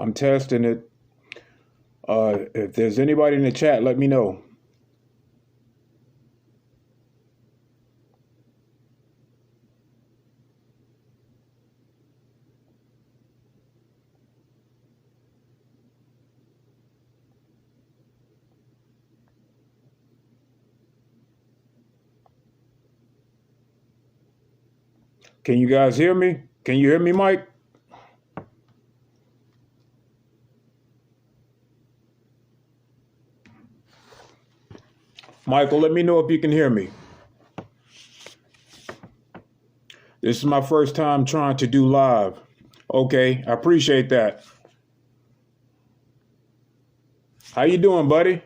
I'm testing it. If there's anybody in the chat, let me know. Can you guys hear me? Can you hear me, Mike? Michael, let me know if you can hear me. This is my first time trying to do live. Okay, I appreciate that. How you doing, buddy?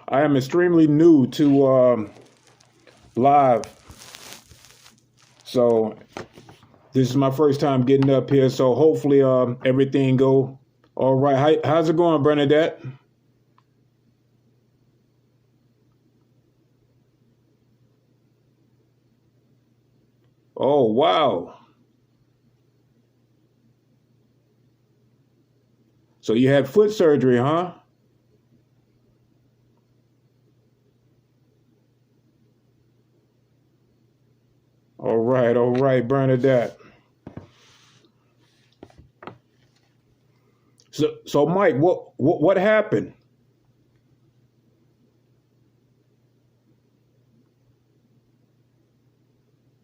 I am extremely new to live, so this is my first time getting up here. So hopefully everything go all right. How's it going, Bernadette? Oh, wow. So you had foot surgery, huh? All right, Bernadette. So Mike, what happened?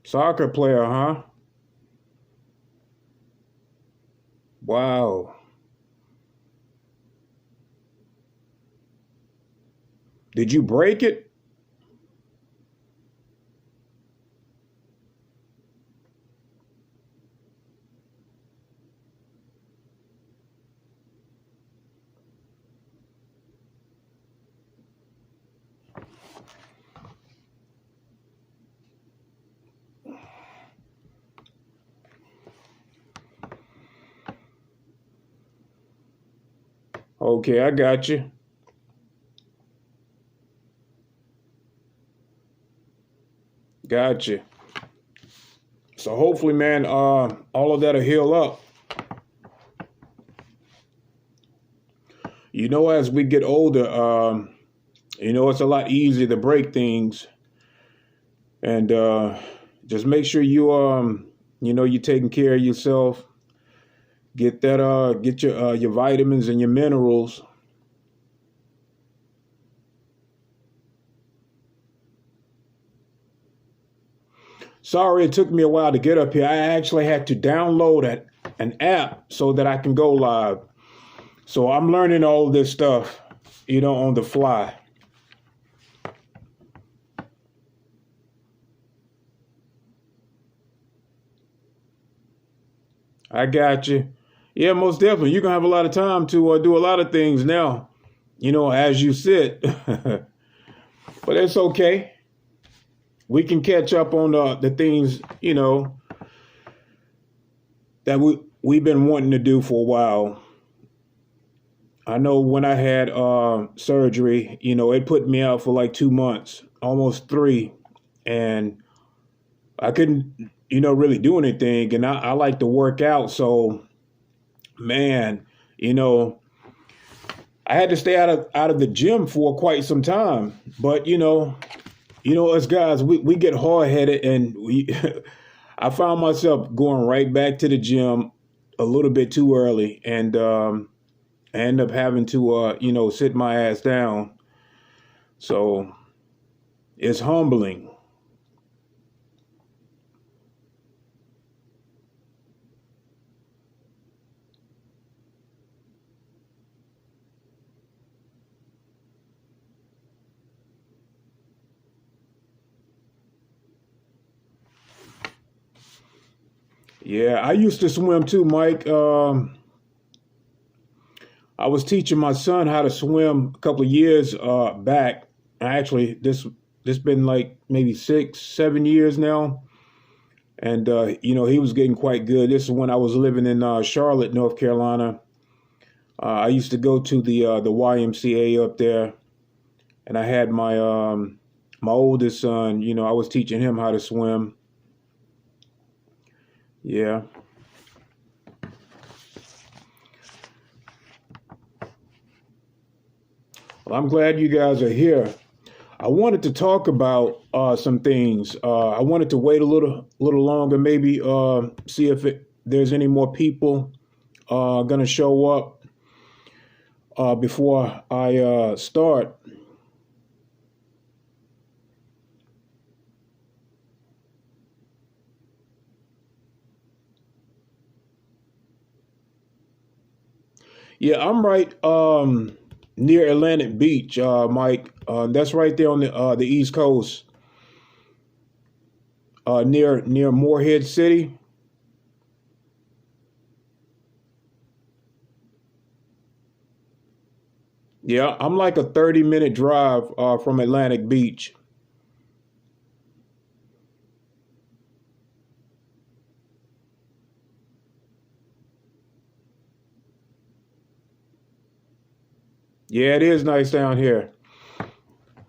Soccer player, huh? Wow. Did you break it? Okay, I got you. Gotcha. So hopefully, man, all of that'll heal up. You know, as we get older, it's a lot easier to break things, and just make sure you're taking care of yourself. Get your vitamins and your minerals. Sorry, it took me a while to get up here. I actually had to download an app so that I can go live. So I'm learning all this stuff, on the fly. I got you. Yeah, most definitely. You're going to have a lot of time to do a lot of things now, as you sit. But it's okay. We can catch up on the things, that we've been wanting to do for a while. I know when I had surgery, it put me out for like 2 months, almost 3. And I couldn't, really do anything. And I like to work out. So, man, I had to stay out of the gym for quite some time. But, us guys, we get hard-headed, and I found myself going right back to the gym a little bit too early, and I end up having to, sit my ass down. So it's humbling. Yeah, I used to swim too, Mike. I was teaching my son how to swim a couple of years back. Actually, this been like maybe 6, 7 years now, and he was getting quite good. This is when I was living in Charlotte, North Carolina. I used to go to the YMCA up there, and I had my oldest son. You know, I was teaching him how to swim. Yeah. Well, I'm glad you guys are here. I wanted to talk about some things. I wanted to wait a little longer, maybe see if there's any more people going to show up before I start. Yeah, I'm right near Atlantic Beach, Mike. That's right there on the East Coast, near Morehead City. Yeah, I'm like a 30-minute drive from Atlantic Beach. Yeah, it is nice down here.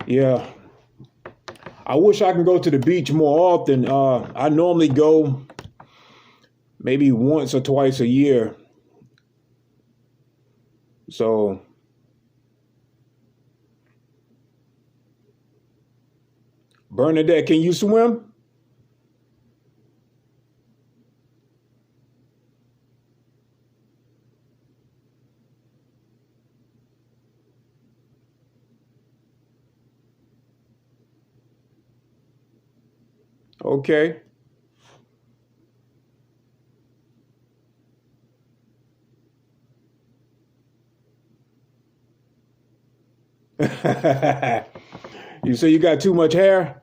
Yeah, I wish I can go to the beach more often. I normally go maybe once or twice a year. So, Bernadette, can you swim? Okay. You say you got too much hair?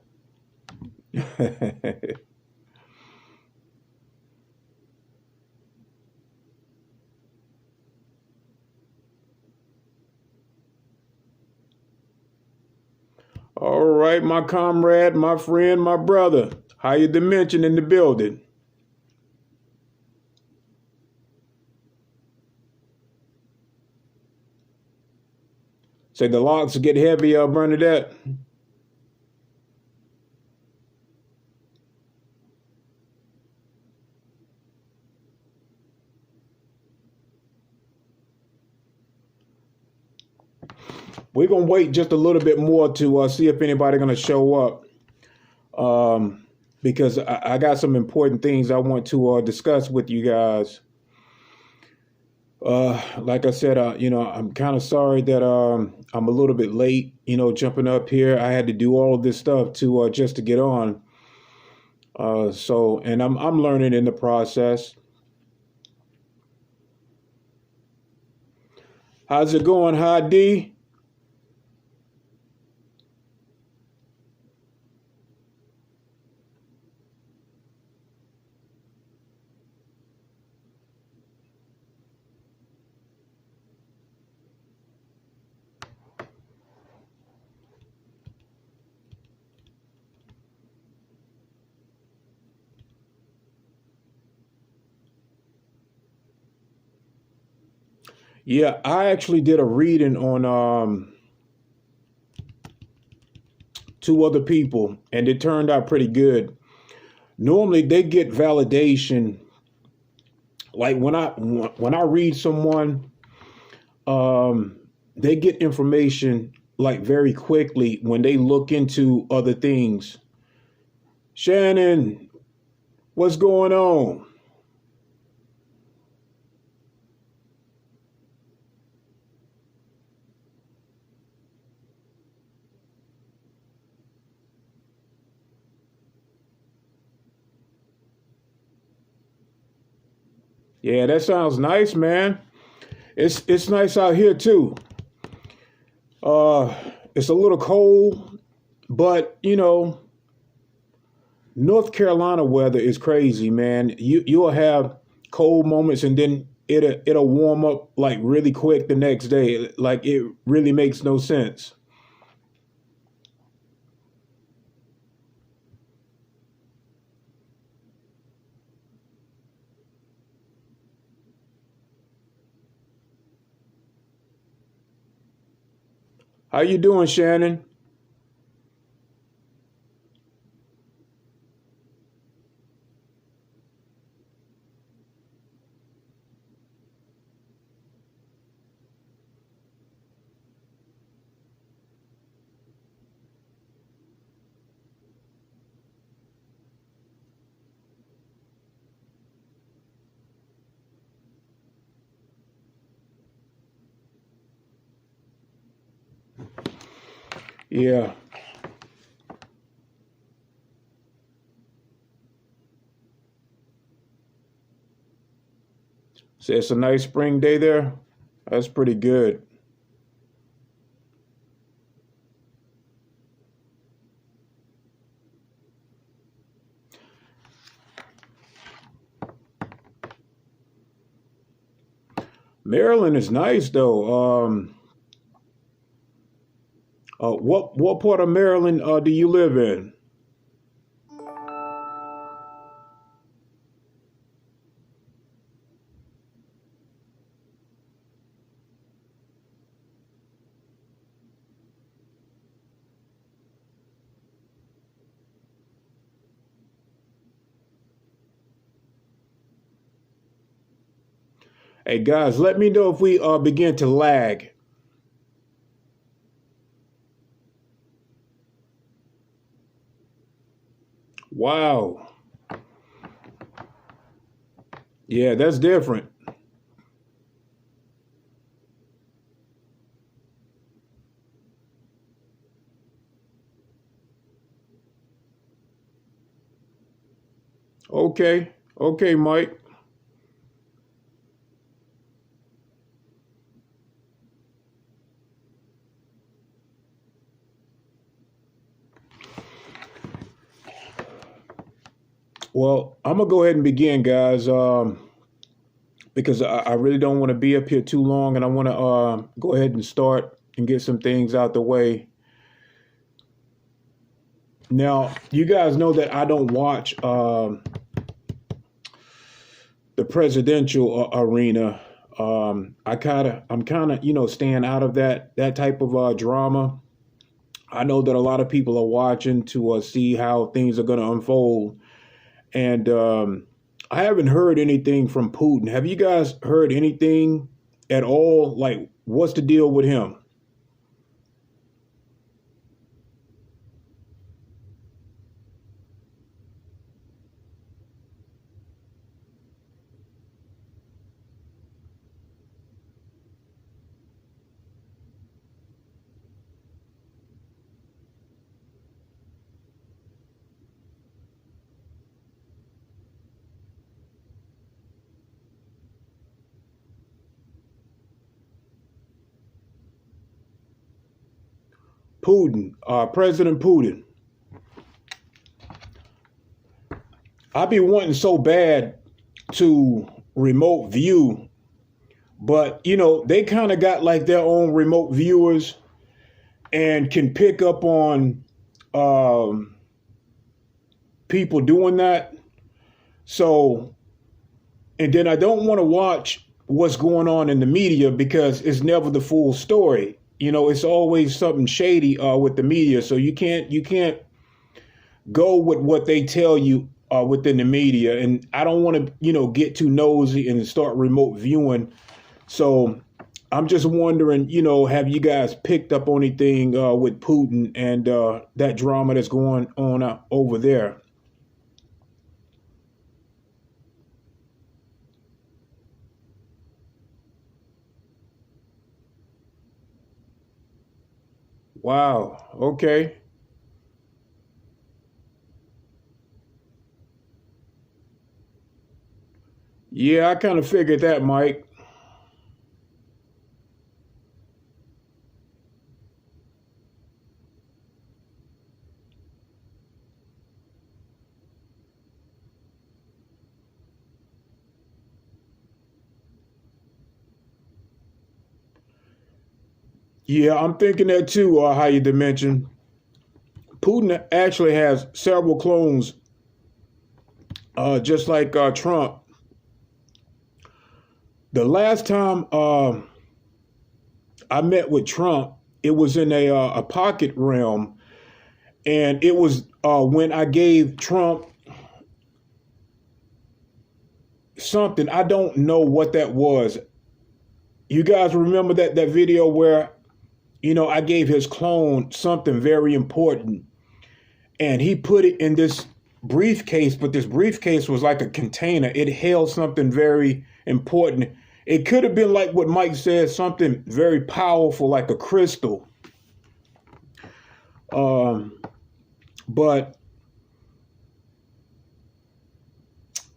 All right, my comrade, my friend, my brother. Higher dimension in the building. Say the locks get heavy, Bernadette. We're gonna wait just a little bit more to see if anybody gonna show up, because I got some important things I want to discuss with you guys. Like I said, I'm kind of sorry that I'm a little bit late. You know, jumping up here, I had to do all of this stuff to just to get on. And I'm learning in the process. How's it going, Hi D? Yeah, I actually did a reading on two other people, and it turned out pretty good. Normally, they get validation. Like when I read someone, um, they get information like very quickly when they look into other things. Shannon, what's going on? Yeah, that sounds nice, man. It's nice out here too. Uh, it's a little cold, but North Carolina weather is crazy, man. You'll have cold moments and then it'll warm up like really quick the next day. Like it really makes no sense. How you doing, Shannon? Yeah. So it's a nice spring day there. That's pretty good. Maryland is nice though. What part of Maryland do you live in? Hey guys, let me know if we begin to lag. Wow. Yeah, that's different. Okay. Okay, Mike. Well, I'm gonna go ahead and begin, guys, because I really don't want to be up here too long, and I want to go ahead and start and get some things out the way. Now, you guys know that I don't watch the presidential arena. I'm kind of, staying out of that type of drama. I know that a lot of people are watching to see how things are going to unfold, and I haven't heard anything from Putin. Have you guys heard anything at all? Like, what's the deal with him? Putin, President Putin. I be wanting so bad to remote view, but they kind of got like their own remote viewers and can pick up on um, people doing that. So, and then I don't want to watch what's going on in the media because it's never the full story. It's always something shady with the media. So you can't go with what they tell you within the media. And I don't want to, get too nosy and start remote viewing. So I'm just wondering, have you guys picked up on anything with Putin and that drama that's going on over there? Wow. Okay. Yeah, I kind of figured that, Mike. Yeah, I'm thinking that too, how you dimension. Putin actually has several clones, just like Trump. The last time I met with Trump, it was in a pocket realm, and it was when I gave Trump something. I don't know what that was. You guys remember that video where I gave his clone something very important, and he put it in this briefcase, but this briefcase was like a container. It held something very important. It could have been like what Mike said, something very powerful, like a crystal. But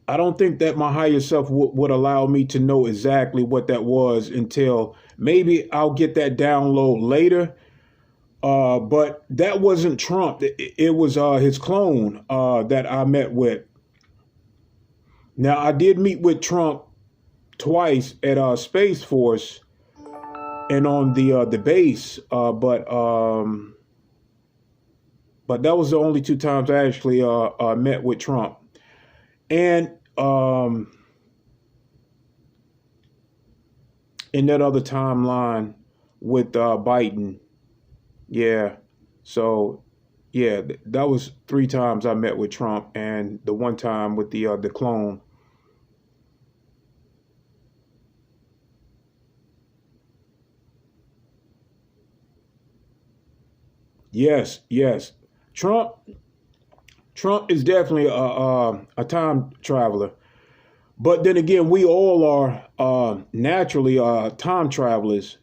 I don't think that my higher self would allow me to know exactly what that was until maybe I'll get that download later. But that wasn't Trump. It was his clone that I met with. Now, I did meet with Trump twice at Space Force and on the base, but that was the only two times I actually met with Trump. And in that other timeline with Biden, yeah. So yeah, that was three times I met with Trump, and the one time with the clone. Yes, yes. Trump Trump is definitely a time traveler. But then again, we all are naturally time travelers.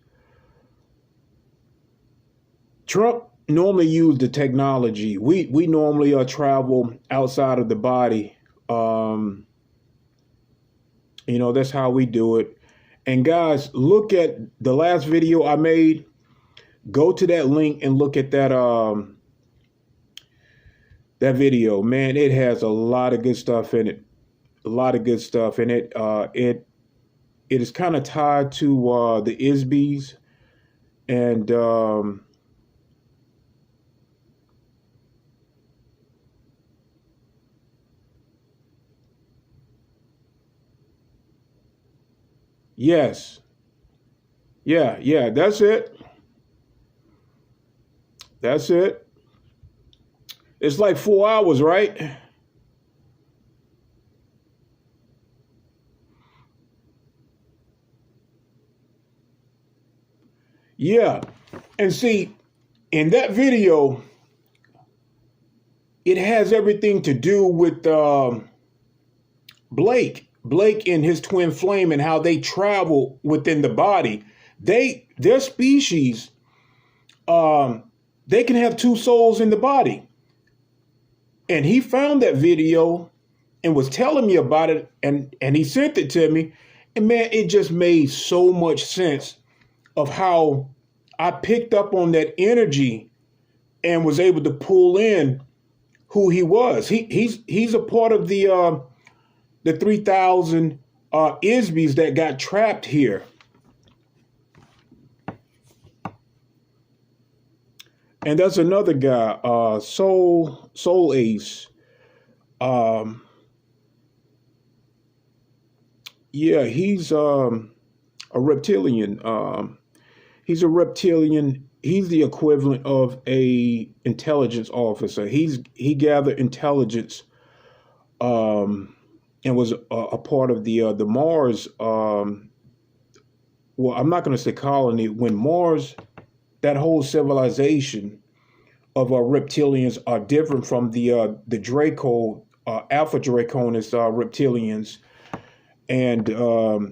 Trump normally used the technology. We normally travel outside of the body. Um, that's how we do it. And guys, look at the last video I made. Go to that link and look at that video. Man, it has a lot of good stuff in it. A lot of good stuff in it. It is kind of tied to the ISBs, and yes, yeah, that's it. That's it. It's like 4 hours, right? Yeah. And see, in that video, it has everything to do with Blake and his twin flame and how they travel within the body. Their species, um, they can have two souls in the body. And he found that video and was telling me about it, and he sent it to me. And man, it just made so much sense of how I picked up on that energy and was able to pull in who he was. He's a part of the 3,000 ISBs that got trapped here. And that's another guy, Soul Ace. Um, yeah, he's a reptilian. He's a reptilian. He's the equivalent of a intelligence officer. He gathered intelligence, and was a part of the Mars. Well, I'm not going to say colony. When Mars, that whole civilization of reptilians are different from the Draco, Alpha Draconis reptilians, and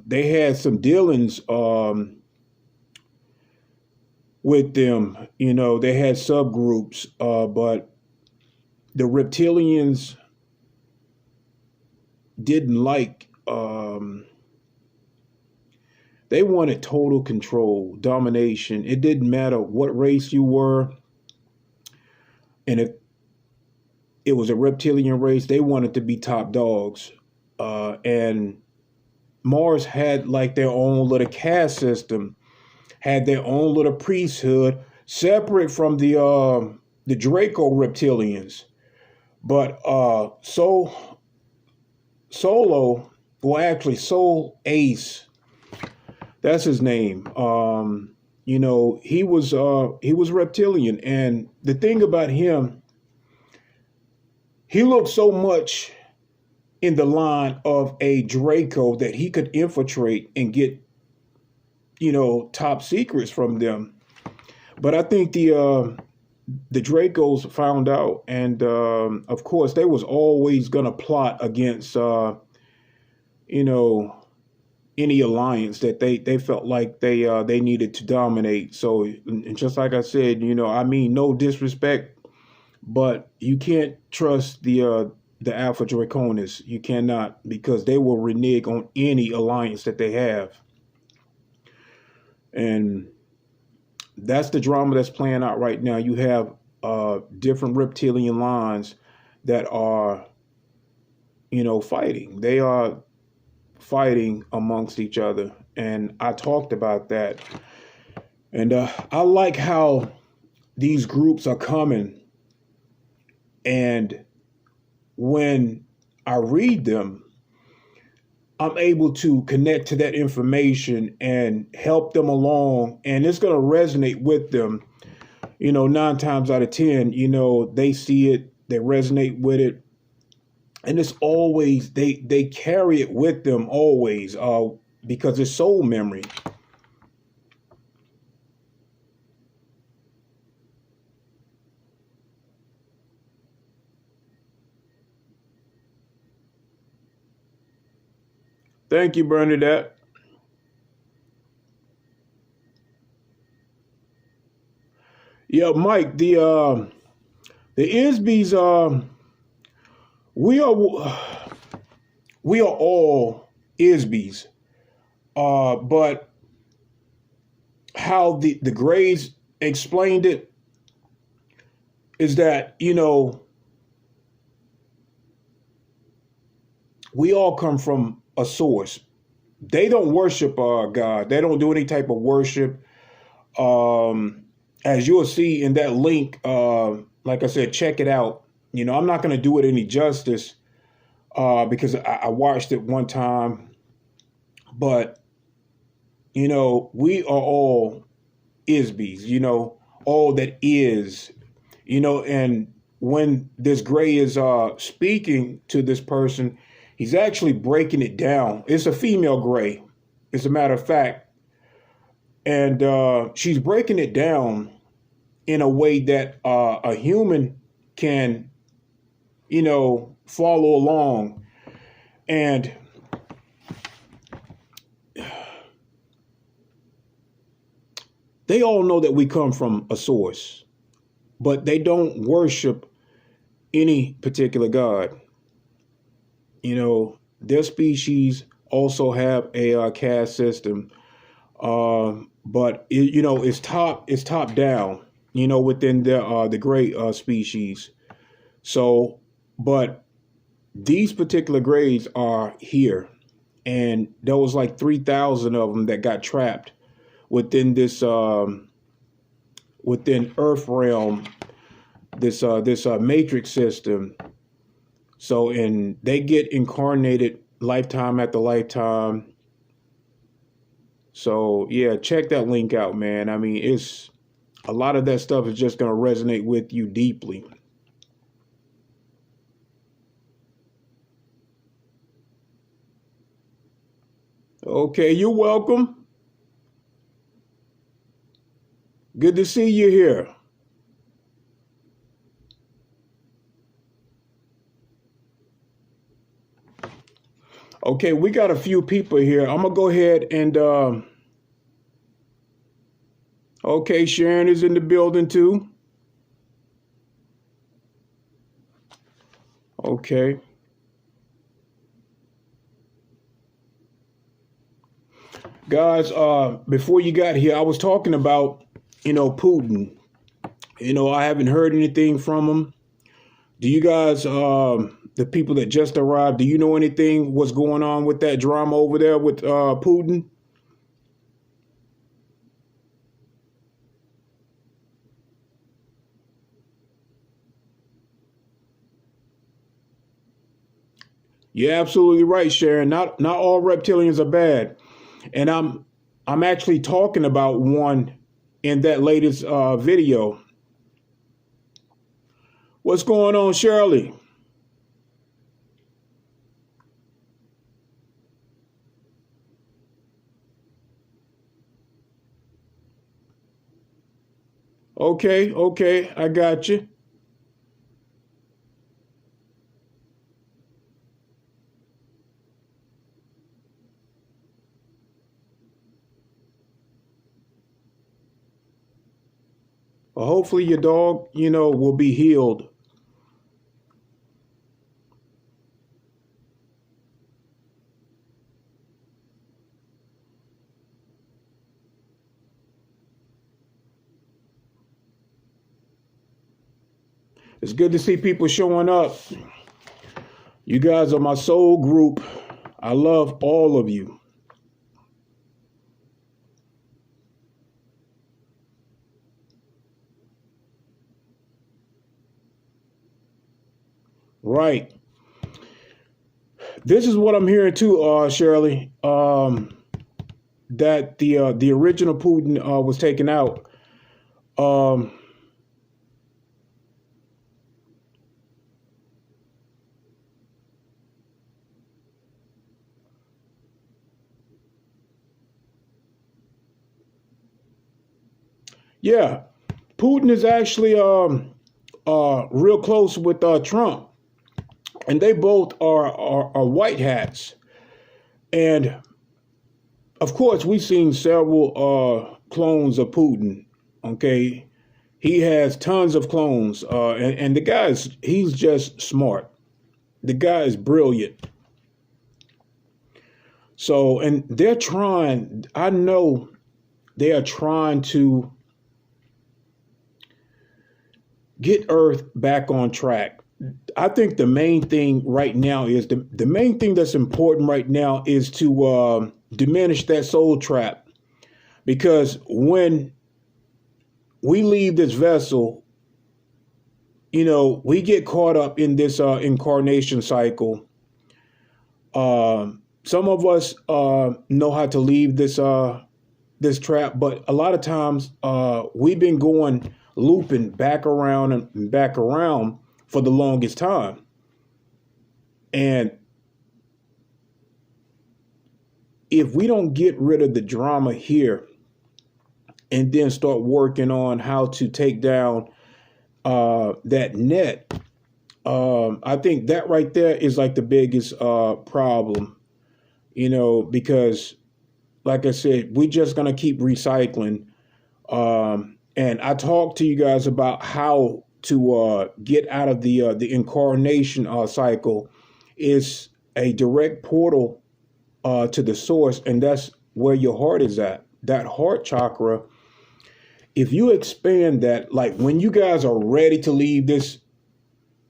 they had some dealings with them. They had subgroups, but the reptilians didn't like. They wanted total control, domination. It didn't matter what race you were, and if it was a reptilian race, they wanted to be top dogs. And Mars had like their own little caste system, had their own little priesthood, separate from the Draco reptilians. But Solo, well, actually, Soul Ace, that's his name. He was reptilian, and the thing about him, he looked so much in the line of a Draco that he could infiltrate and get, top secrets from them. But I think the Dracos found out, and of course they was always gonna plot against, any alliance that they felt like they needed to dominate. So, and just like I said, I mean, no disrespect, but you can't trust the Alpha Draconis. You cannot, because they will renege on any alliance that they have, and that's the drama that's playing out right now. You have different reptilian lines that are, fighting. They are fighting amongst each other, and I talked about that. And I like how these groups are coming, and when I read them, I'm able to connect to that information and help them along, and it's going to resonate with them. 9 times out of 10, they see it, they resonate with it, and it's always they carry it with them always, because it's soul memory. Thank you, Bernadette. Yeah, Mike, the Isbys, we are we are all Isbys, but how the Greys explained it is that we all come from a source. They don't worship God. They don't do any type of worship. As you'll see in that link, like I said, check it out. I'm not going to do it any justice because I watched it one time, but we are all Isbys. All that is, and when this Gray is speaking to this person, he's actually breaking it down. It's a female Gray, as a matter of fact. And she's breaking it down in a way that a human can, follow along. And they all know that we come from a source, but they don't worship any particular God. Their species also have a caste system, but it's top down. Within the Gray species. So, but these particular Greys are here, and there was like 3,000 of them that got trapped within this within Earth realm, this matrix system. So, and they get incarnated lifetime after lifetime. So yeah, check that link out, man. I mean, it's a lot of that stuff is just going to resonate with you deeply. Okay, you're welcome. Good to see you here. Okay, we got a few people here. I'm going to go ahead and... Okay, Sharon is in the building too. Okay. Guys, before you got here, I was talking about, Putin. I haven't heard anything from him. Do you guys, the people that just arrived, do you know anything what's going on with that drama over there with Putin? You're absolutely right, Sharon. Not all reptilians are bad, and I'm actually talking about one in that latest video. What's going on, Shirley? Okay, I got you. Hopefully your dog, will be healed. It's good to see people showing up. You guys are my soul group. I love all of you. Right. This is what I'm hearing too, Shirley. That the original Putin was taken out. Um, yeah, Putin is actually real close with Trump, and they both are white hats. And of course, we've seen several clones of Putin. Okay, he has tons of clones, and the he's just smart. The guy is brilliant. So, and they're trying. I know they are trying to get Earth back on track. I think the main thing right now is the main thing that's important right now is to diminish that soul trap, because when we leave this vessel, we get caught up in this incarnation cycle. Some of us know how to leave this trap, but a lot of times we've been going looping back around and back around for the longest time. And if we don't get rid of the drama here and then start working on how to take down that net, I think that right there is like the biggest problem, because like I said, we're just going to keep recycling. And I talked to you guys about how to get out of the incarnation cycle. Is a direct portal to the source, and that's where your heart is at. That heart chakra. If you expand that, like when you guys are ready to leave this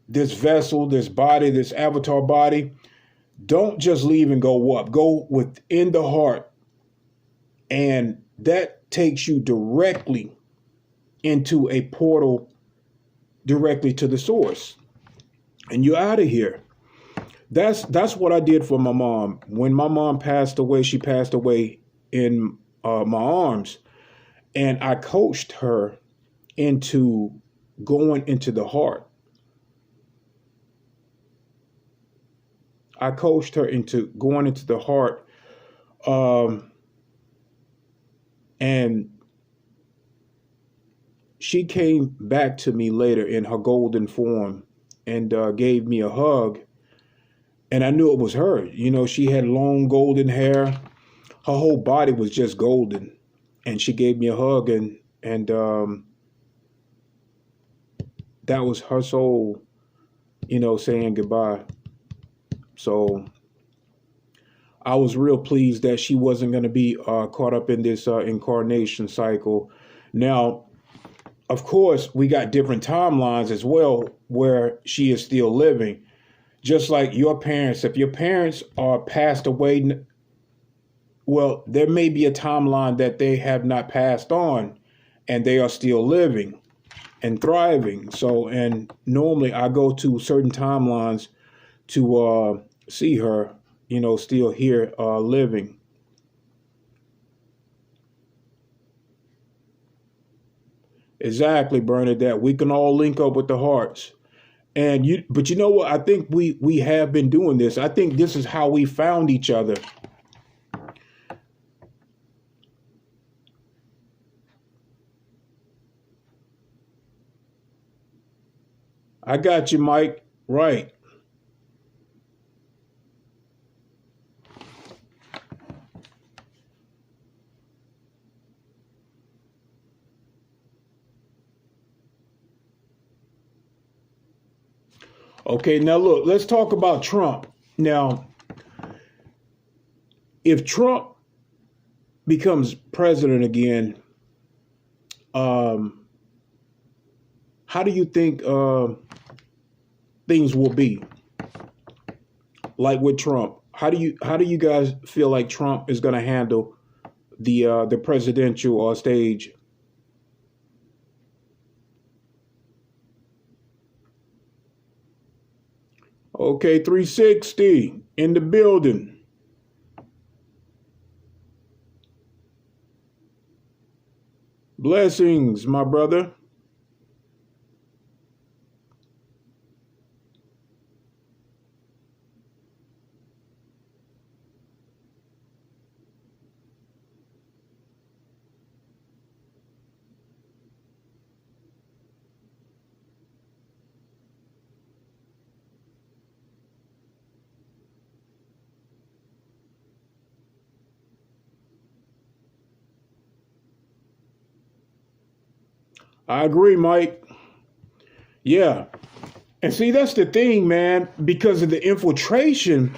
vessel, this body, this avatar body, don't just leave and go up. Go within the heart, and that takes you directly into a portal directly to the source, and you're out of here. That's what I did for my mom. When my mom passed away, she passed away in my arms, and I coached her into going into the heart. I coached her into going into the heart, and she came back to me later in her golden form and gave me a hug. And I knew it was her. She had long golden hair. Her whole body was just golden. And she gave me a hug, and that was her soul, saying goodbye. So I was real pleased that she wasn't going to be caught up in this incarnation cycle. Now, of course, we got different timelines as well where she is still living. Just like your parents, if your parents are passed away, well, there may be a timeline that they have not passed on and they are still living and thriving. So, and normally I go to certain timelines to see her, still here living. Exactly, Bernadette. We can all link up with the hearts. But you know what? I think we have been doing this. I think this is how we found each other. I got you, Mike. Right. Okay, now look, let's talk about Trump. Now, if Trump becomes president again, how do you think things will be? Like with Trump, how do you guys feel like Trump is going to handle the presidential stage? Okay, 360 in the building. Blessings, my brother. I agree, Mike. Yeah. And see, that's the thing, man, because of the infiltration,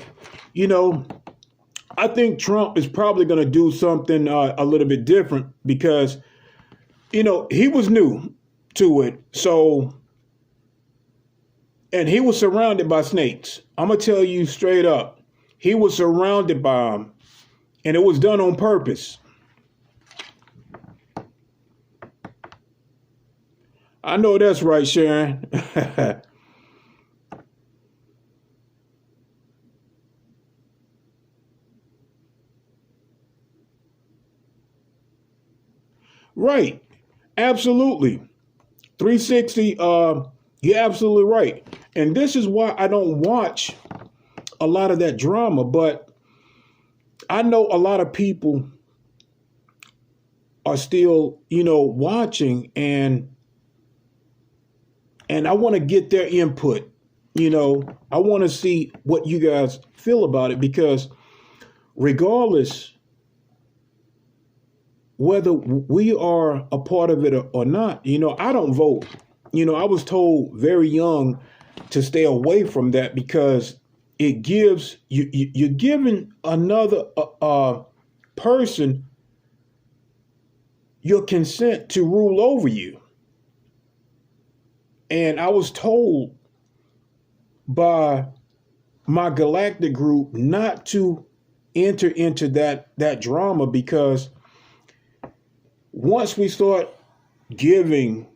you know, I think Trump is probably going to do something a little bit different because, he was new to it. So, and he was surrounded by snakes. I'm going to tell you straight up, he was surrounded by them, and it was done on purpose. I know that's right, Sharon. Right. Absolutely. 360, you're absolutely right. And this is why I don't watch a lot of that drama, but I know a lot of people are still, watching and I want to get their input. I want to see what you guys feel about it because regardless whether we are a part of it or not, I don't vote. I was told very young to stay away from that because it gives you're giving another person your consent to rule over you. And I was told by my galactic group not to enter into that drama because once we start giving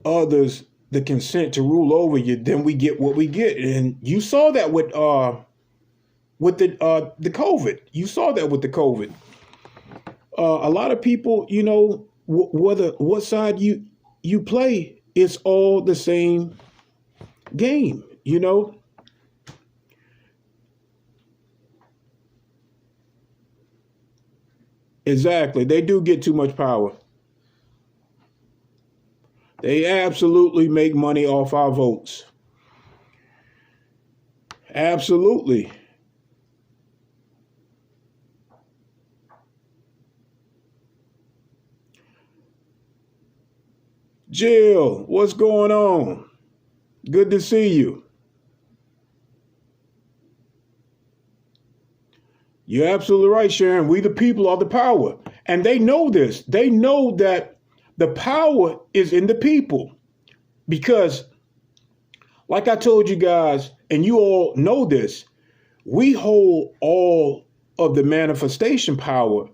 others the consent to rule over you, then we get what we get. And you saw that with the COVID. You saw that with the COVID. A lot of people, whether what side you play, it's all the same game, Exactly. They do get too much power. They absolutely make money off our votes. Absolutely. Jill, what's going on? Good to see you. You're absolutely right, Sharon. We the people are the power. And they know this. They know that the power is in the people. Because, like I told you guys, and you all know this, we hold all of the manifestation power.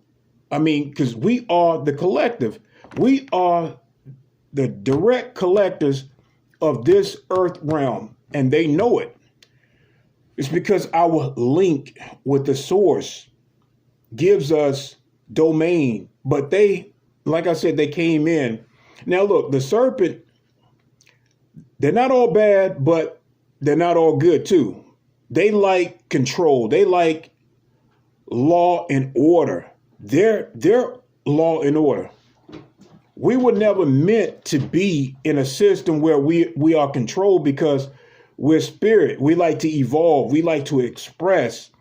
I mean, because we are the collective. We are the direct collectors of this earth realm, and they know it. It's because our link with the source gives us domain. But they, like I said, they came in. Now, look, the serpent, they're not all bad, but they're not all good, too. They like control. They like law and order. They're law and order. We were never meant to be in a system where we are controlled because we're spirit. We like to evolve. We like to express.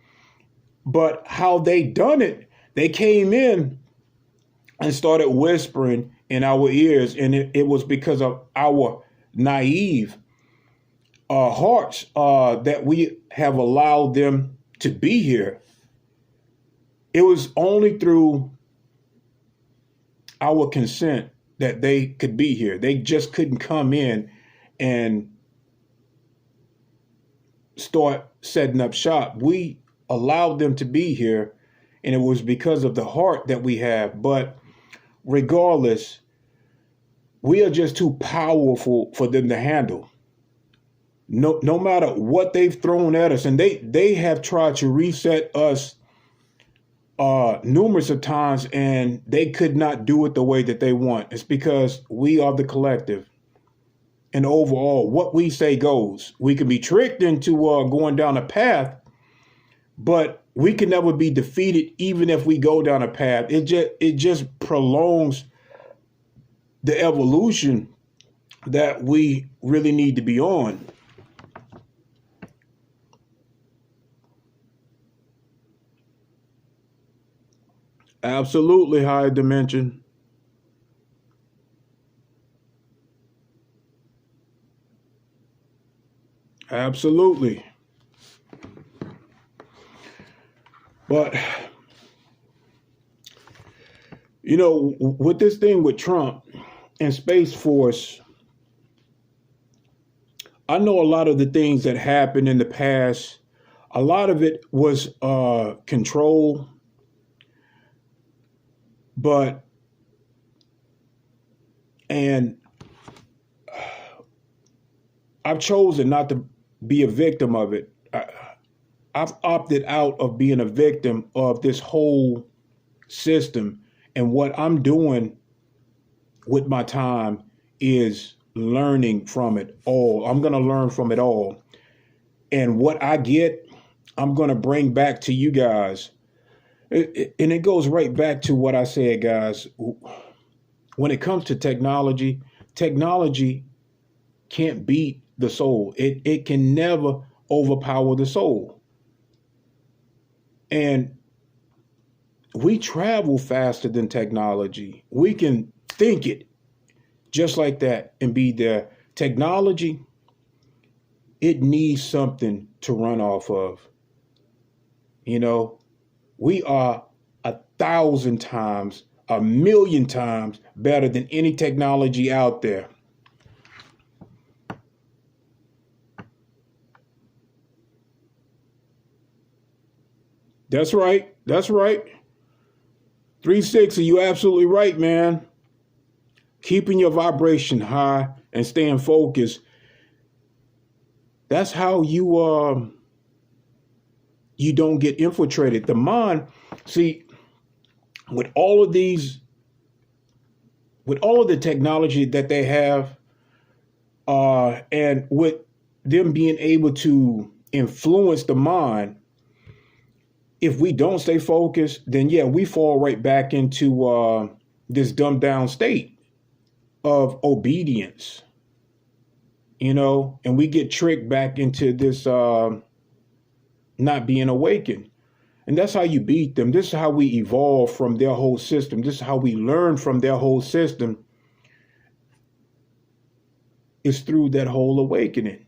But how they done it, they came in and started whispering in our ears. And it was because of our naive hearts that we have allowed them to be here. It was only through our consent that they could be here. They just couldn't come in and start setting up shop. We allowed them to be here, and it was because of the heart that we have. But regardless, we are just too powerful for them to handle. No matter what they've thrown at us, and they have tried to reset us numerous of times, and they could not do it the way that they want. It's because we are the collective. And overall, what we say goes. We can be tricked into going down a path, but we can never be defeated even if we go down a path. It just prolongs the evolution that we really need to be on. Absolutely, higher dimension. Absolutely. But, with this thing with Trump and Space Force, I know a lot of the things that happened in the past, a lot of it was control, and I've chosen not to be a victim of it. I've opted out of being a victim of this whole system. And what I'm doing with my time is learning from it all. I'm going to learn from it all. And what I get, I'm going to bring back to you guys. And it goes right back to what I said, guys. When it comes to technology, technology can't beat the soul. It can never overpower the soul. And we travel faster than technology. We can think it just like that and be there. Technology, it needs something to run off of. We are 1,000 times, 1,000,000 times better than any technology out there. That's right. That's right. 360, you absolutely right, man. Keeping your vibration high and staying focused. That's how you don't get infiltrated. The mind, see, with all of the technology that they have, and with them being able to influence the mind, if we don't stay focused, then yeah, we fall right back into this dumbed down state of obedience, and we get tricked back into this not being awakened. And that's how you beat them. This is how we evolve from their whole system. This is how we learn from their whole system. It's through that whole awakening.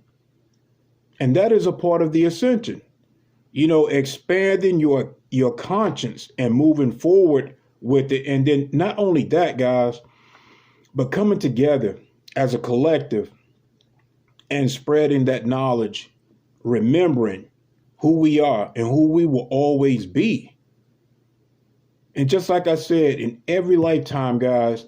And that is a part of the ascension. Expanding your conscience and moving forward with it. And then not only that, guys, but coming together as a collective and spreading that knowledge, remembering who we are and who we will always be. And just like I said, in every lifetime, guys,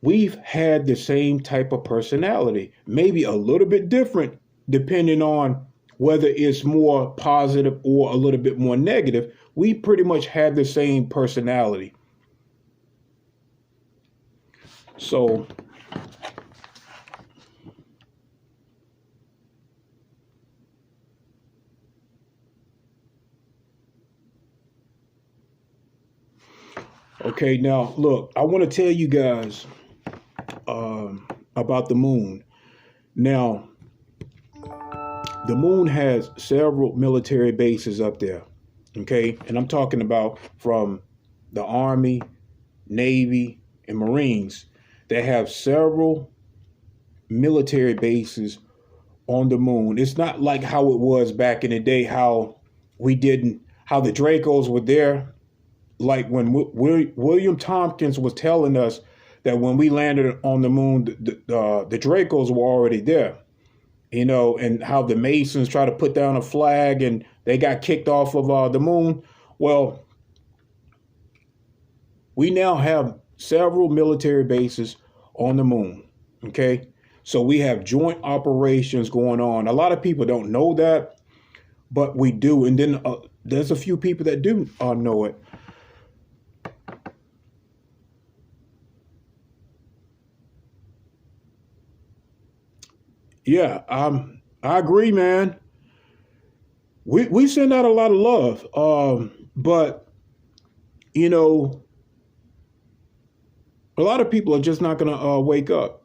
we've had the same type of personality, maybe a little bit different, depending on whether it's more positive or a little bit more negative. We pretty much have the same personality. So, okay, now look, I want to tell you guys about the moon. Now, the moon has several military bases up there, okay? And I'm talking about from the Army, Navy, and Marines. They have several military bases on the moon. It's not like how it was back in the day, how the Dracos were there. Like when William Tompkins was telling us that when we landed on the moon, the Dracos were already there, and how the Masons tried to put down a flag and they got kicked off of the moon. Well, we now have several military bases on the moon. Okay. So we have joint operations going on. A lot of people don't know that, but we do. And then there's a few people that do know it. Yeah, I agree, man. We send out a lot of love, but you know, a lot of people are just not gonna wake up.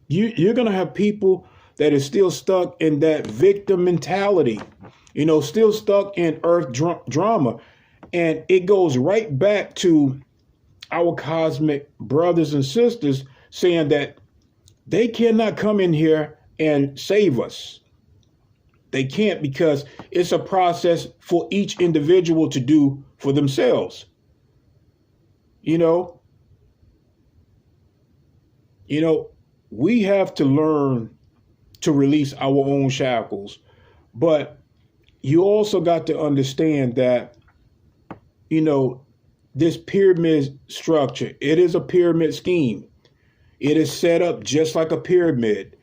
You're gonna have people that is still stuck in that victim mentality, still stuck in earth drama, and it goes right back to our cosmic brothers and sisters saying that they cannot come in here and save us. They can't, because it's a process for each individual to do for themselves. You know, we have to learn to release our own shackles. But you also got to understand that, this pyramid structure, it is a pyramid scheme. It is set up just like a pyramid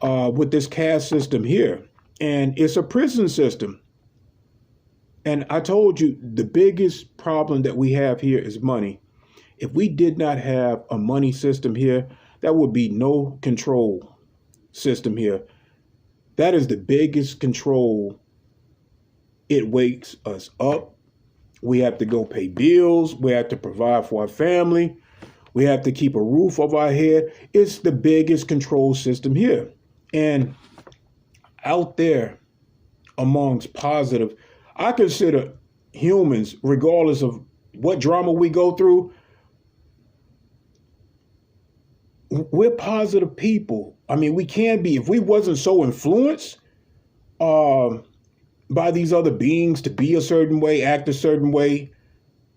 with this caste system here. And it's a prison system. And I told you the biggest problem that we have here is money. If we did not have a money system here, there would be no control system here. That is the biggest control. It wakes us up. We have to go pay bills. We have to provide for our family. We have to keep a roof over our head. It's the biggest control system here. And out there amongst positive, I consider humans, regardless of what drama we go through, we're positive people. I mean, we can be. If we wasn't so influenced by these other beings to be a certain way, act a certain way,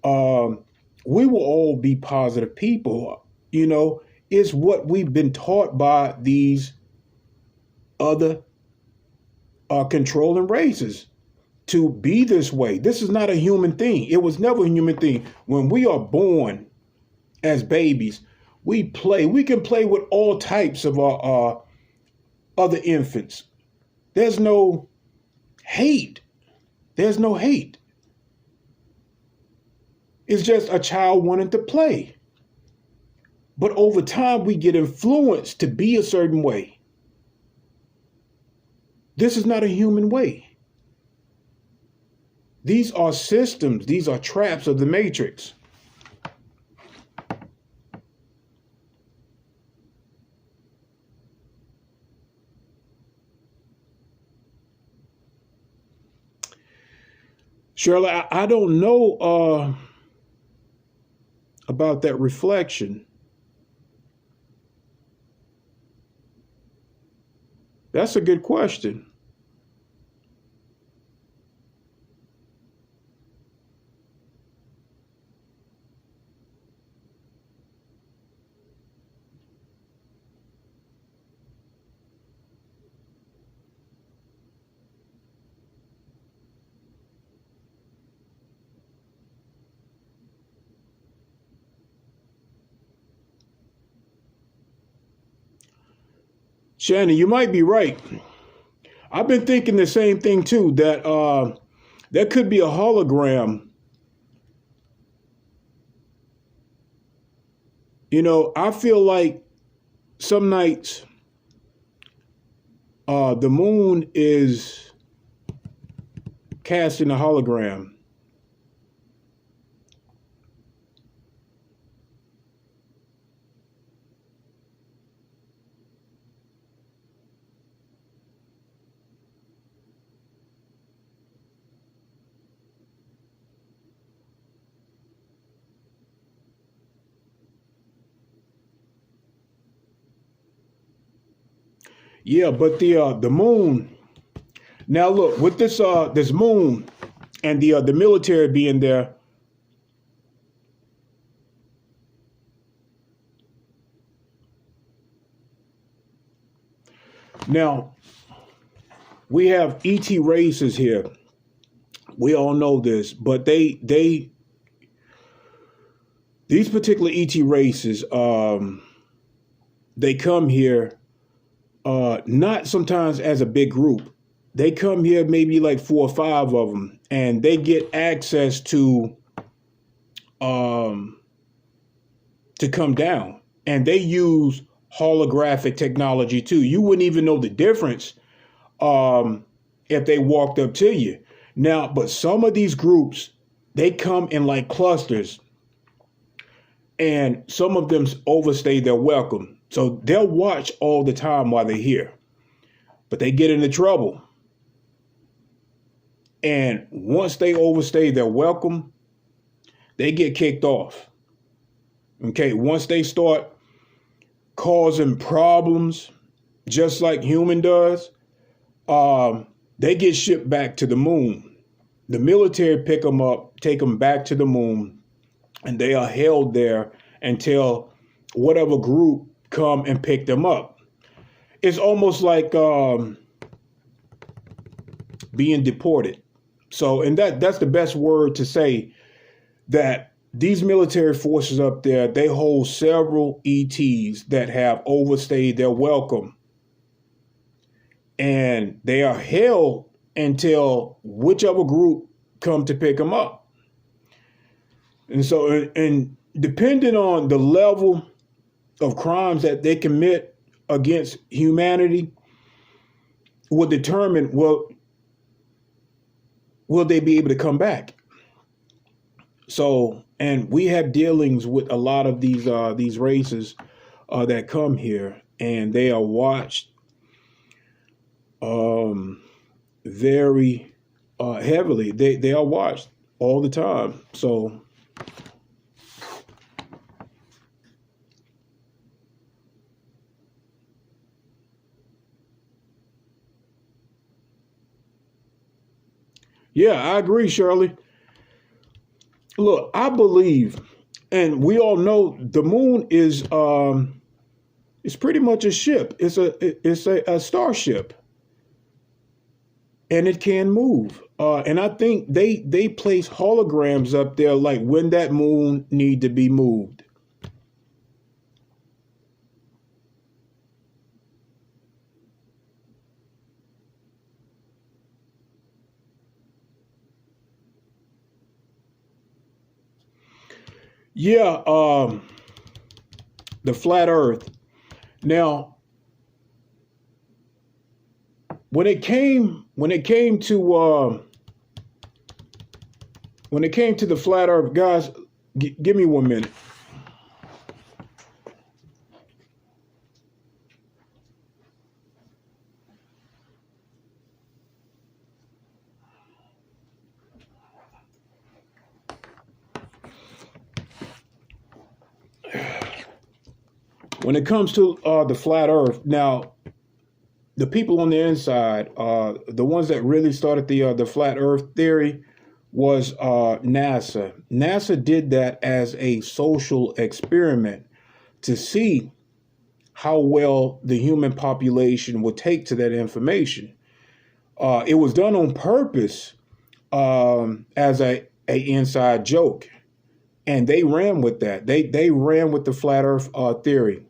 we will all be positive people. It's what we've been taught by these other controlling races to be this way. This is not a human thing. It was never a human thing. When we are born as babies, we play. We can play with all types of other infants. There's no hate. There's no hate. It's just a child wanting to play. But over time, we get influenced to be a certain way. This is not a human way. These are systems. These are traps of the matrix. Shirley, I don't know about that reflection. That's a good question. Shannon, you might be right. I've been thinking the same thing too, that there could be a hologram. I feel like some nights the moon is casting a hologram. Yeah, but the moon. Now look, with this moon and the military being there. Now we have ET races here. We all know this, but these particular ET races, they come here not sometimes as a big group. They come here maybe like 4 or 5 of them, and they get access to come down, and they use holographic technology too. You wouldn't even know the difference if they walked up to you. Now, but some of these groups, they come in like clusters, and some of them overstay their welcome. So they'll watch all the time while they're here, but they get into trouble. And once they overstay their welcome, they get kicked off. Okay, once they start causing problems, just like human does, they get shipped back to the moon. The military pick them up, take them back to the moon, and they are held there until whatever group come and pick them up. It's almost like being deported. So, and that's the best word to say that these military forces up there, they hold several ETs that have overstayed their welcome. And they are held until whichever group come to pick them up. And so, and depending on the level of crimes that they commit against humanity will determine, will they be able to come back? So, and we have dealings with a lot of these races that come here, and they are watched very heavily. They are watched all the time. So, yeah, I agree, Shirley. Look, I believe, and we all know, the moon is it's pretty much a ship. It's a starship, and it can move. And I think they place holograms up there, like when that moon need to be moved. Yeah, the flat Earth. Now, when it came to the flat Earth, guys, give me 1 minute. When it comes to the flat Earth, now the people on the inside, the ones that really started the flat Earth theory, was NASA. NASA did that as a social experiment to see how well the human population would take to that information. It was done on purpose as a inside joke, and they ran with that. They ran with the flat Earth theory.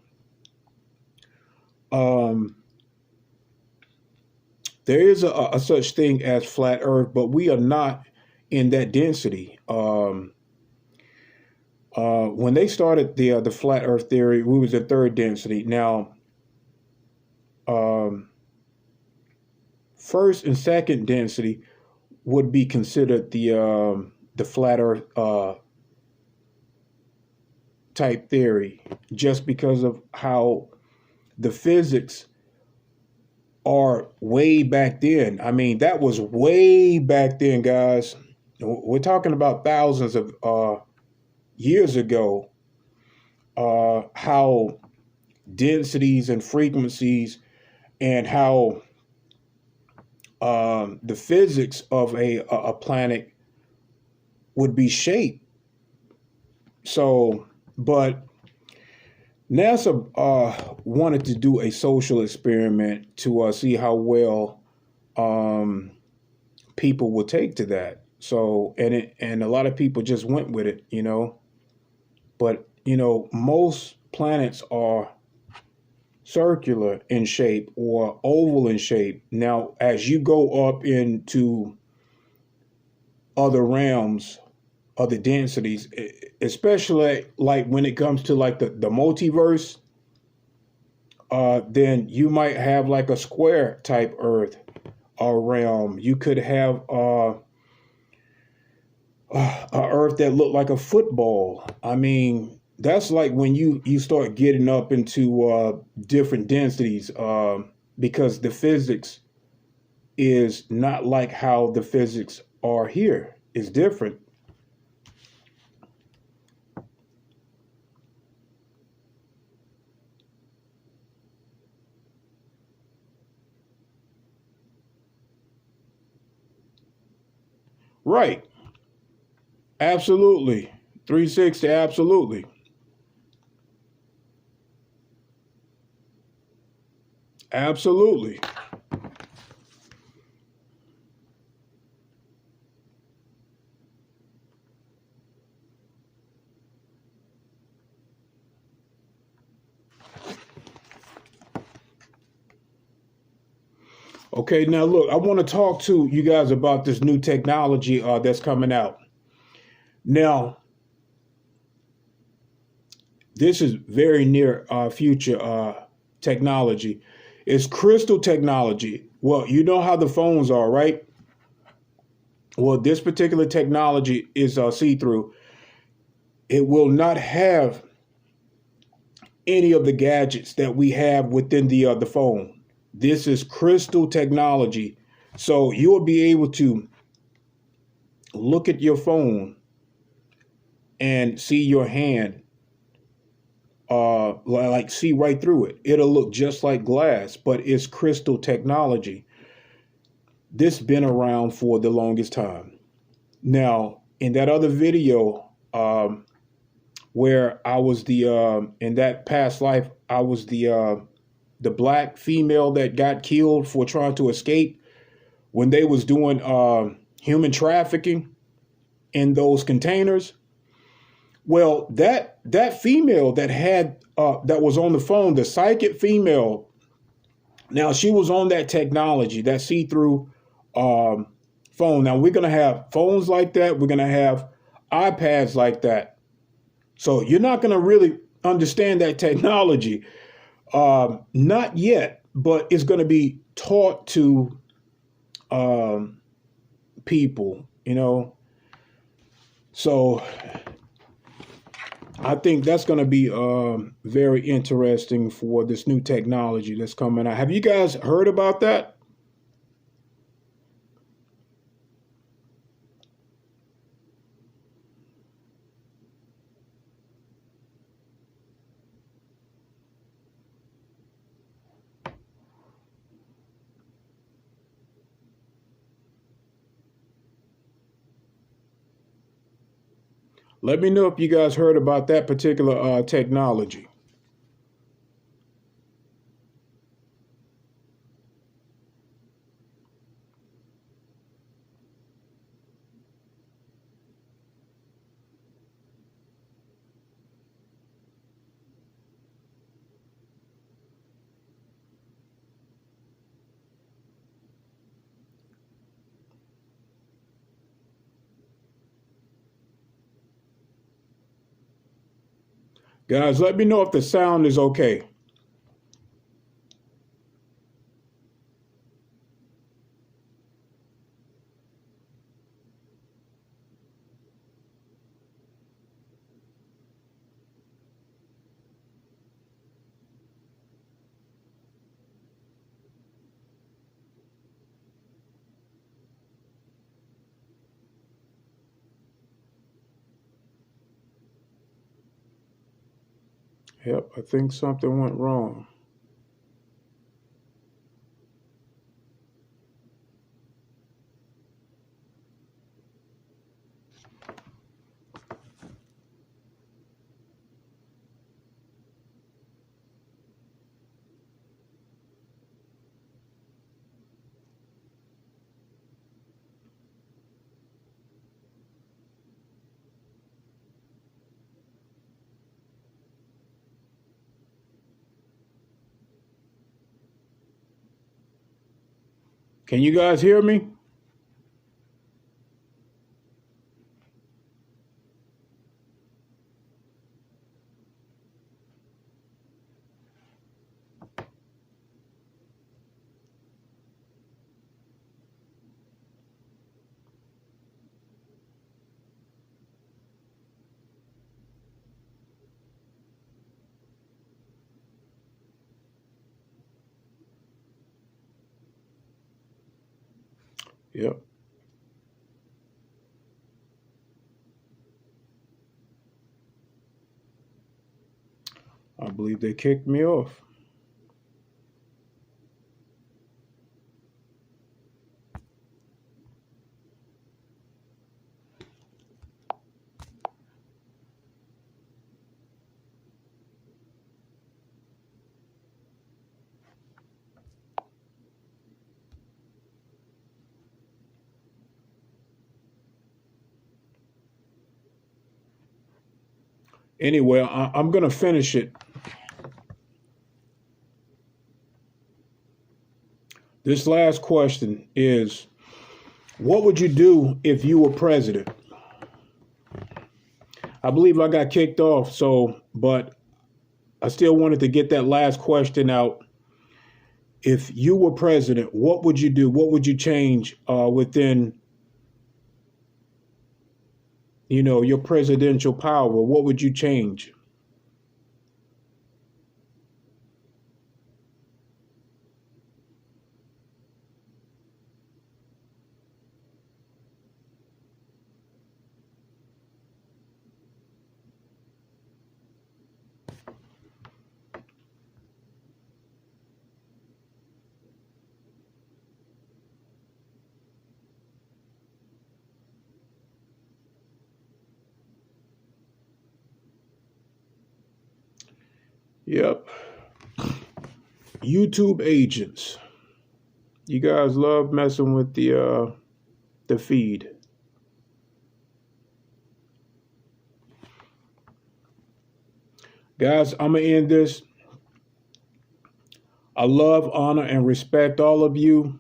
There is a such thing as flat Earth, but we are not in that density. When they started the flat Earth theory, we was at third density. Now, first and second density would be considered the flat Earth type theory, just because of how the physics are way back then. I mean, that was way back then, guys. We're talking about thousands of years ago, how densities and frequencies and how the physics of a planet would be shaped. So, but NASA wanted to do a social experiment to see how well um, people will take to that. So, and a lot of people just went with it, you know. But most planets are circular in shape or oval in shape. Now, as you go up into other realms, other densities, especially like when it comes to like the multiverse, then you might have like a square type Earth or realm. You could have a Earth that looked like a football. I mean, that's like when you start getting up into different densities, because the physics is not like how the physics are here. It's different. Right. Absolutely. 360, absolutely. Absolutely. Okay, now look, I want to talk to you guys about this new technology that's coming out. Now, this is very near future technology. It's crystal technology. Well, you know how the phones are, right? Well, this particular technology is see-through. It will not have any of the gadgets that we have within the phone. This is crystal technology. So you'll be able to look at your phone and see your hand, like see right through it. It'll look just like glass, but it's crystal technology. This been around for the longest time. Now, in that other video, where I was in that past life, I was the black female that got killed for trying to escape when they was doing human trafficking in those containers. Well, that female that had that was on the phone, the psychic female. Now she was on that technology, that see-through um, phone. Now we're gonna have phones like that. We're gonna have iPads like that. So you're not gonna really understand that technology, not yet, but it's gonna be taught to um, people. So I think that's going to be very interesting for this new technology that's coming out. Have you guys heard about that? Let me know if you guys heard about that particular technology. Guys, let me know if the sound is okay. Yep, I think something went wrong. Can you guys hear me? Yep. I believe they kicked me off. Anyway, I'm going to finish it. This last question is, what would you do if you were president? I believe I got kicked off, but I still wanted to get that last question out. If you were president, what would you do? What would you change within, your presidential power? What would you change? Yep. YouTube agents. You guys love messing with the feed. Guys, I'm gonna end this. I love, honor, and respect all of you.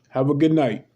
Have a good night.